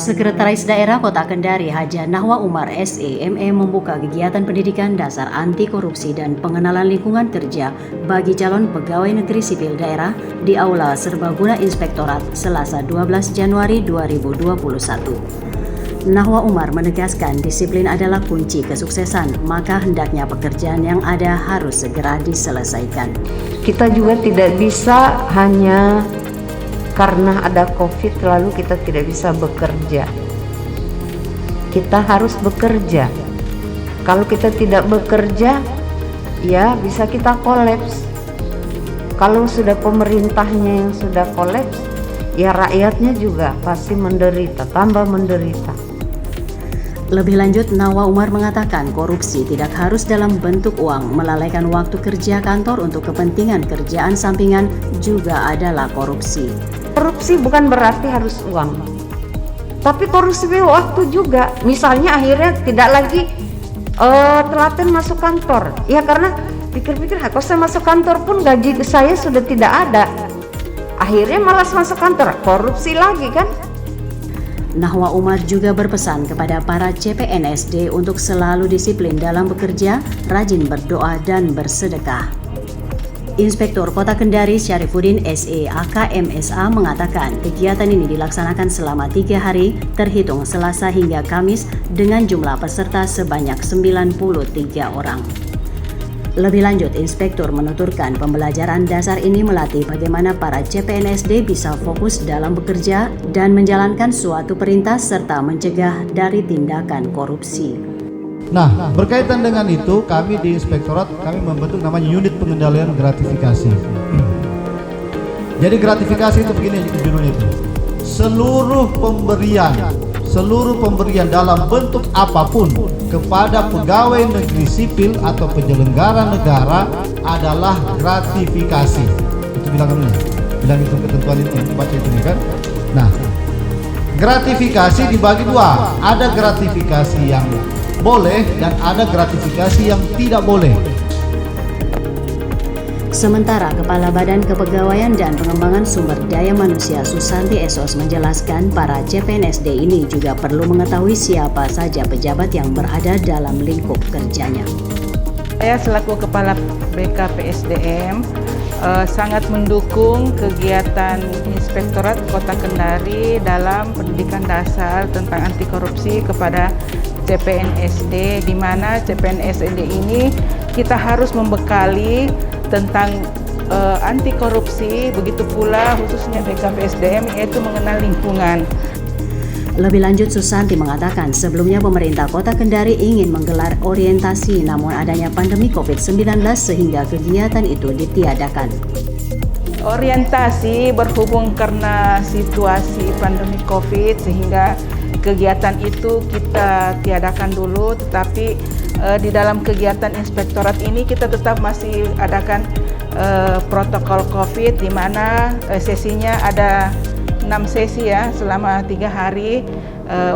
Sekretaris Daerah Kota Kendari Haja Nahwa Umar SEME membuka kegiatan pendidikan dasar anti korupsi dan pengenalan lingkungan kerja bagi calon pegawai negeri sipil daerah di Aula Serbaguna Inspektorat Selasa 12 Januari 2021. Nahwa Umar menegaskan disiplin adalah kunci kesuksesan, maka hendaknya pekerjaan yang ada harus segera diselesaikan. Kita juga tidak bisa hanya karena ada COVID lalu kita tidak bisa bekerja. Kita harus bekerja. Kalau kita tidak bekerja, ya bisa kita kolaps. Kalau sudah pemerintahnya yang sudah kolaps, ya rakyatnya juga pasti menderita, tambah menderita. Lebih lanjut, Nahwa Umar mengatakan korupsi tidak harus dalam bentuk uang, melalaikan waktu kerja kantor untuk kepentingan kerjaan sampingan juga adalah korupsi. Korupsi bukan berarti harus uang, tapi korupsi waktu juga. Misalnya akhirnya tidak lagi telaten masuk kantor, ya karena pikir-pikir kalau saya masuk kantor pun gaji saya sudah tidak ada. Akhirnya malas masuk kantor, korupsi lagi kan. Nahwa Umar juga berpesan kepada para CPNSD untuk selalu disiplin dalam bekerja, rajin berdoa dan bersedekah. Inspektur Kota Kendari Syarifuddin SE AKMSA mengatakan kegiatan ini dilaksanakan selama 3 hari terhitung Selasa hingga Kamis dengan jumlah peserta sebanyak 93 orang. Lebih lanjut, Inspektur menuturkan pembelajaran dasar ini melatih bagaimana para CPNSD bisa fokus dalam bekerja dan menjalankan suatu perintah serta mencegah dari tindakan korupsi. Nah, berkaitan dengan itu, kami di Inspektorat kami membentuk namanya unit pengendalian gratifikasi. Jadi gratifikasi itu begini judulnya itu. Seluruh pemberian dalam bentuk apapun kepada pegawai negeri sipil atau penyelenggara negara adalah gratifikasi. Itu bilang itu ketentuan itu baca itu kan. Nah, gratifikasi dibagi dua. Ada gratifikasi yang boleh dan ada gratifikasi yang tidak boleh. Sementara Kepala Badan Kepegawaian dan Pengembangan Sumber Daya Manusia Susanti Esos menjelaskan para CPNSD ini juga perlu mengetahui siapa saja pejabat yang berada dalam lingkup kerjanya. Saya selaku Kepala BKPSDM sangat mendukung kegiatan Inspektorat Kota Kendari dalam pendidikan dasar tentang anti korupsi kepada CPNSD, di mana CPNSD ini kita harus membekali tentang anti korupsi, begitu pula khususnya BKPSDM yaitu mengenal lingkungan. Lebih lanjut, Susanti mengatakan sebelumnya pemerintah Kota Kendari ingin menggelar orientasi namun adanya pandemi COVID-19 sehingga kegiatan itu ditiadakan. Orientasi berhubung karena situasi pandemi COVID sehingga kegiatan itu kita tiadakan dulu, tetapi di dalam kegiatan inspektorat ini kita tetap masih adakan protokol COVID, di mana sesinya ada 6 sesi ya selama 3 hari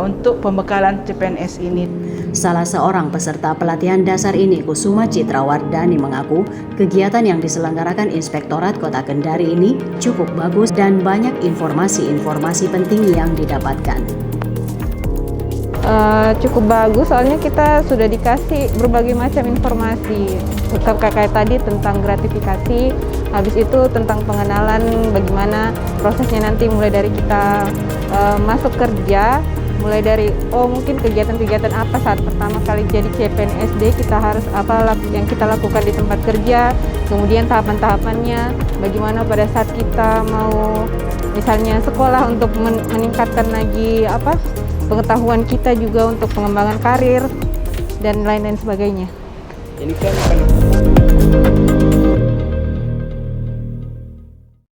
untuk pembekalan CPNS ini. Salah seorang peserta pelatihan dasar ini, Kusuma Citrawardani, mengaku kegiatan yang diselenggarakan Inspektorat Kota Kendari ini cukup bagus dan banyak informasi-informasi penting yang didapatkan. Cukup bagus, soalnya kita sudah dikasih berbagai macam informasi kayak tadi tentang gratifikasi, habis itu tentang pengenalan bagaimana prosesnya nanti mulai dari kita masuk kerja, mulai dari mungkin kegiatan-kegiatan apa saat pertama kali jadi CPNSD kita harus apa yang kita lakukan di tempat kerja, kemudian tahapan-tahapannya, bagaimana pada saat kita mau misalnya sekolah untuk meningkatkan lagi pengetahuan kita juga untuk pengembangan karir dan lain-lain sebagainya. Ini kan